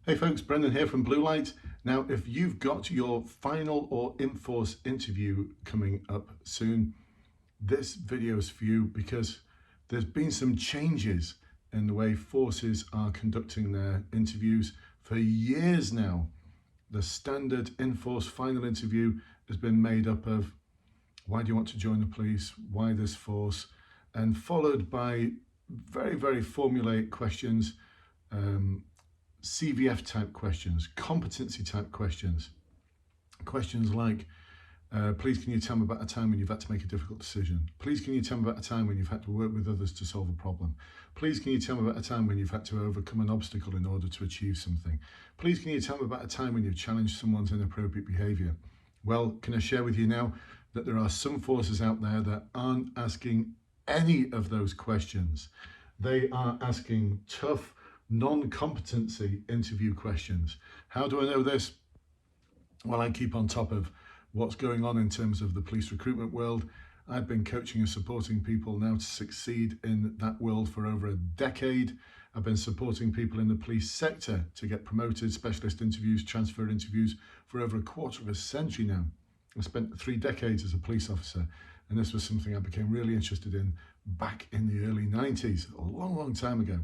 Hey folks, Brendan here from Bluelight. Now, if you've got your final or in-force interview coming up soon, this video is for you because there's been some changes in the way forces are conducting their interviews. For years now, the standard in-force final interview has been made up of why do you want to join the police, why this force, and followed by very formulaic questions, CVF type questions, competency type questions. Questions like, please can you tell me about a time when you've had to make a difficult decision? Please can you tell me about a time when you've had to work with others to solve a problem? Please can you tell me about a time when you've had to overcome an obstacle in order to achieve something? Please can you tell me about a time when you've challenged someone's inappropriate behaviour? Well, can I share with you now that there are some forces out there that aren't asking any of those questions. They are asking tough, non-competency interview questions. How do I know this? Well, I keep on top of what's going on in terms of the police recruitment world. I've been coaching and supporting people now to succeed in that world for over a decade. I've been supporting people in the police sector to get promoted, specialist interviews, transfer interviews for over a quarter of a century now. I spent 3 decades as a police officer, and this was something I became really interested in back in the early 90s, a long time ago.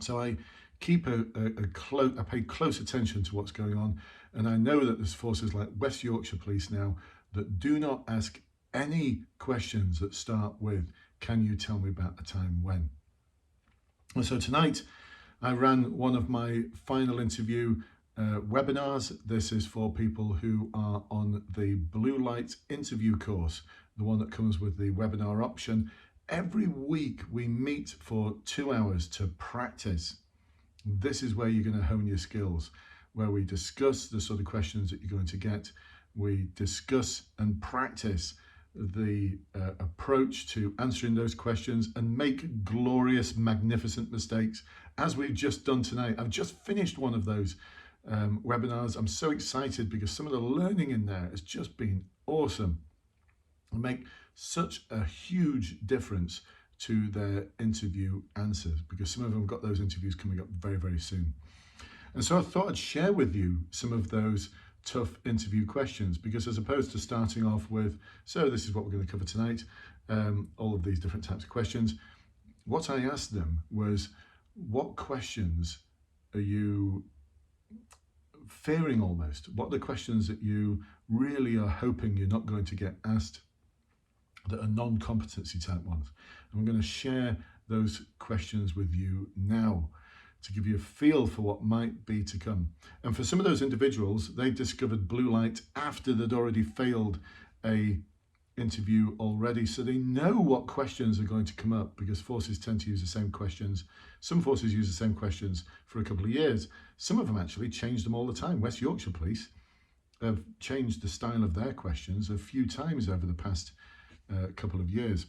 So I keep I pay close attention to what's going on, and I know that there's forces like West Yorkshire Police now that do not ask any questions that start with, can you tell me about a time when? And so tonight I ran one of my final interview webinars. This is for people who are on the Bluelight interview course, the one that comes with the webinar option. Every week we meet for 2 hours to practice. This is where you're going to hone your skills, where we discuss the sort of questions that you're going to get. We discuss and practice the approach to answering those questions and make glorious, magnificent mistakes, as we've just done tonight. I've just finished one of those webinars. I'm so excited because some of the learning in there has just been awesome. And make such a huge difference to their interview answers, because some of them got those interviews coming up very soon. And so I thought I'd share with you some of those tough interview questions, because as opposed to starting off with, so this is what we're going to cover tonight, all of these different types of questions, what I asked them was, what questions are you fearing almost? What are the questions that you really are hoping you're not going to get asked that are non-competency type ones? And I'm going to share those questions with you now to give you a feel for what might be to come. And for some of those individuals, they discovered Bluelight after they'd already failed a interview already, so they know what questions are going to come up, because forces tend to use the same questions. Some forces use the same questions for a couple of years. Some of them actually change them all the time. West Yorkshire Police have changed the style of their questions a few times over the past couple of years.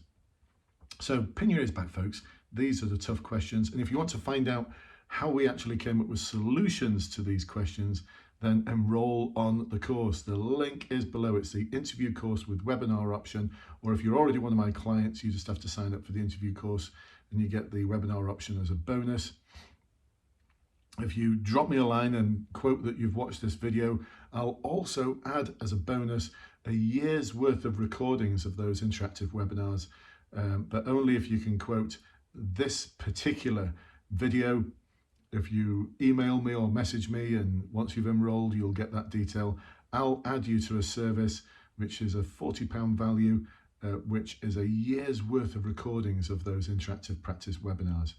So pin your ears back, folks. These are the tough questions. And if you want to find out how we actually came up with solutions to these questions, then enroll on the course. The link is below. It's the interview course with webinar option. Or if you're already one of my clients, you just have to sign up for the interview course and you get the webinar option as a bonus. If you drop me a line and quote that you've watched this video, I'll also add as a bonus a year's worth of recordings of those interactive webinars, but only if you can quote this particular video. If you email me or message me, and once you've enrolled, you'll get that detail. I'll add you to a service which is a £40 value, which is a year's worth of recordings of those interactive practice webinars.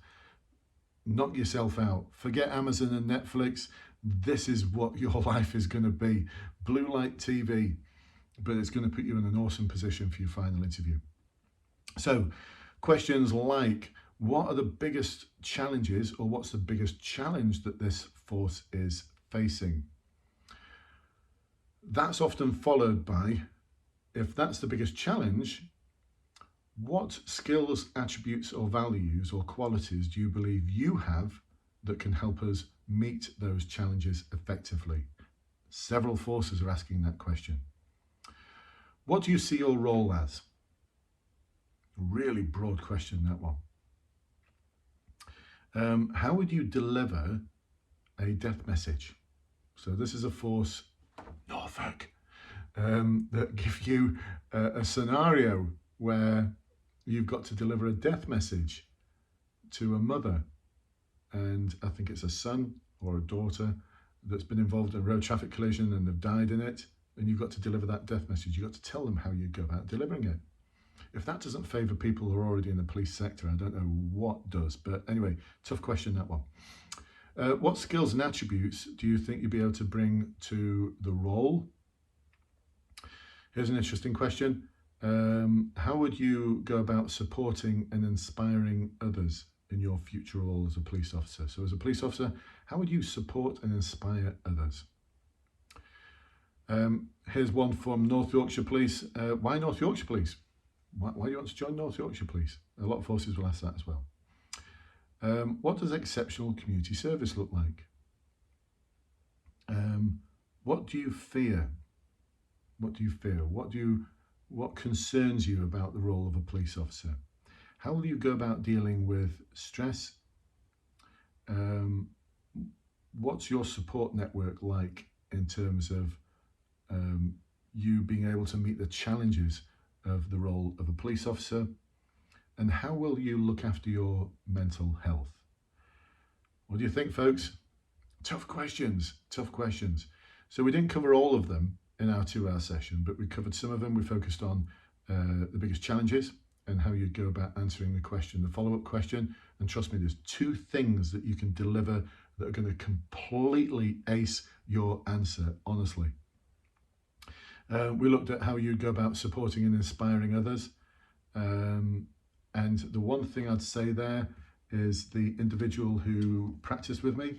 Knock yourself out. Forget Amazon and Netflix. This is what your life is going to be. Bluelight TV, but it's going to put you in an awesome position for your final interview. So questions like, what are the biggest challenges, or what's the biggest challenge that this force is facing? That's often followed by, if that's the biggest challenge, what skills, attributes or values or qualities do you believe you have that can help us meet those challenges effectively? Several forces are asking that question. What do you see your role as? Really broad question, that one. How would you deliver a death message. So this is a force, Norfolk, that give you a scenario where you've got to deliver a death message to a mother, and I think it's a son or a daughter that's been involved in a road traffic collision and they've died in it, and you've got to deliver that death message. You've got to tell them how you go about delivering it. If that doesn't favour people who are already in the police sector, I don't know what does. But anyway, tough question, that one. What skills and attributes do you think you'd be able to bring to the role? Here's an interesting question. How would you go about supporting and inspiring others in your future role as a police officer? So as a police officer, how would you support and inspire others? Here's one from North Yorkshire Police. Why North Yorkshire Police? Why do you want to join North Yorkshire Police? A lot of forces will ask that as well. What does exceptional community service look like? What do you fear? What do you fear? What concerns you about the role of a police officer? How will you go about dealing with stress? What's your support network like in terms of you being able to meet the challenges of the role of a police officer? And how will you look after your mental health? What do you think, folks? Tough questions, tough questions. So we didn't cover all of them in our 2-hour session, but we covered some of them. We focused on the biggest challenges and how you go about answering the question, the follow-up question. And trust me, there's 2 things that you can deliver that are going to completely ace your answer, honestly. We looked at how you go about supporting and inspiring others. And the one thing I'd say there is the individual who practiced with me,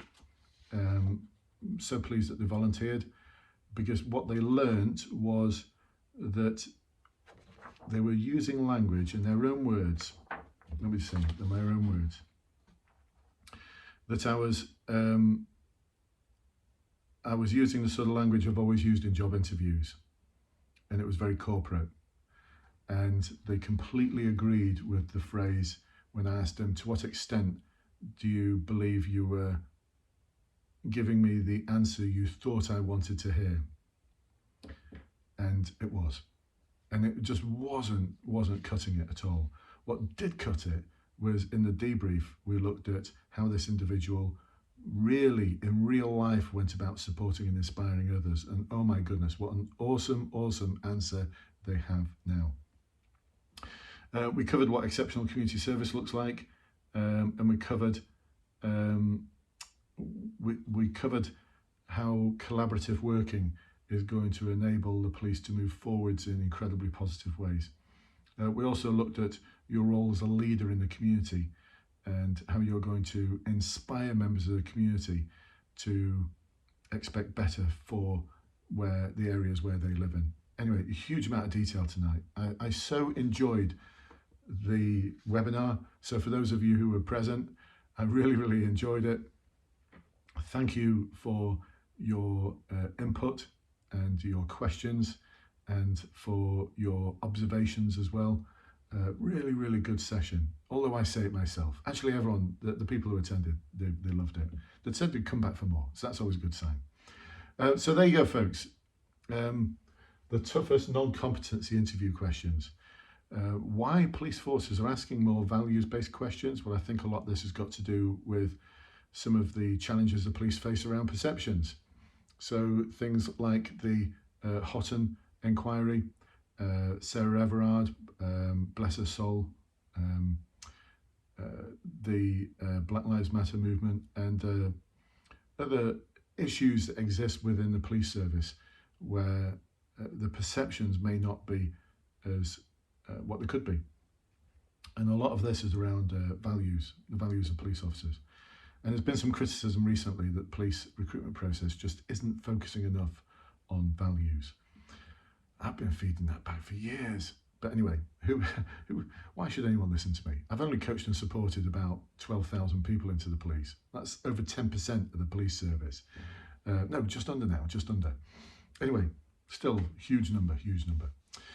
so pleased that they volunteered, because what they learned was that they were using language in their own words. Let me see, in my own words. That I was using the sort of language I've always used in job interviews, and it was very corporate. And they completely agreed with the phrase when I asked them, to what extent do you believe you were giving me the answer you thought I wanted to hear? And it was. And it just wasn't cutting it at all. What did cut it was in the debrief, we looked at how this individual really, in real life, went about supporting and inspiring others. And oh my goodness, what an awesome, awesome answer they have now. We covered what exceptional community service looks like, and we covered we covered how collaborative working is going to enable the police to move forwards in incredibly positive ways. We also looked at your role as a leader in the community and how you're going to inspire members of the community to expect better for the areas where they live in. Anyway, a huge amount of detail tonight. I so enjoyed the webinar. So for those of you who were present, I really, really enjoyed it. Thank you for your input and your questions and for your observations as well. Really, really good session. Although I say it myself. Actually, everyone, the people who attended, they loved it. They said they'd come back for more. So that's always a good sign. So there you go, folks. The toughest non-competency interview questions. Why police forces are asking more values-based questions? Well, I think a lot of this has got to do with some of the challenges the police face around perceptions. So things like the Houghton inquiry, Sarah Everard, bless her soul, the Black Lives Matter movement, and other issues that exist within the police service where the perceptions may not be as what they could be. And a lot of this is around values, the values of police officers. And there's been some criticism recently that police recruitment process just isn't focusing enough on values. I've been feeding that back for years. But anyway, why should anyone listen to me? I've only coached and supported about 12,000 people into the police. That's over 10% of the police service. No, just under now, just under. Anyway, still huge number, huge number.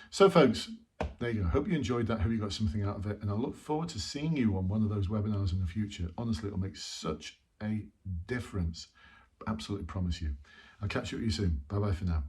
So folks, there you go. Hope you enjoyed that. Hope you got something out of it. And I look forward to seeing you on one of those webinars in the future. Honestly, it'll make such a difference absolutely promise you. I'll catch up with you soon. Bye bye for now.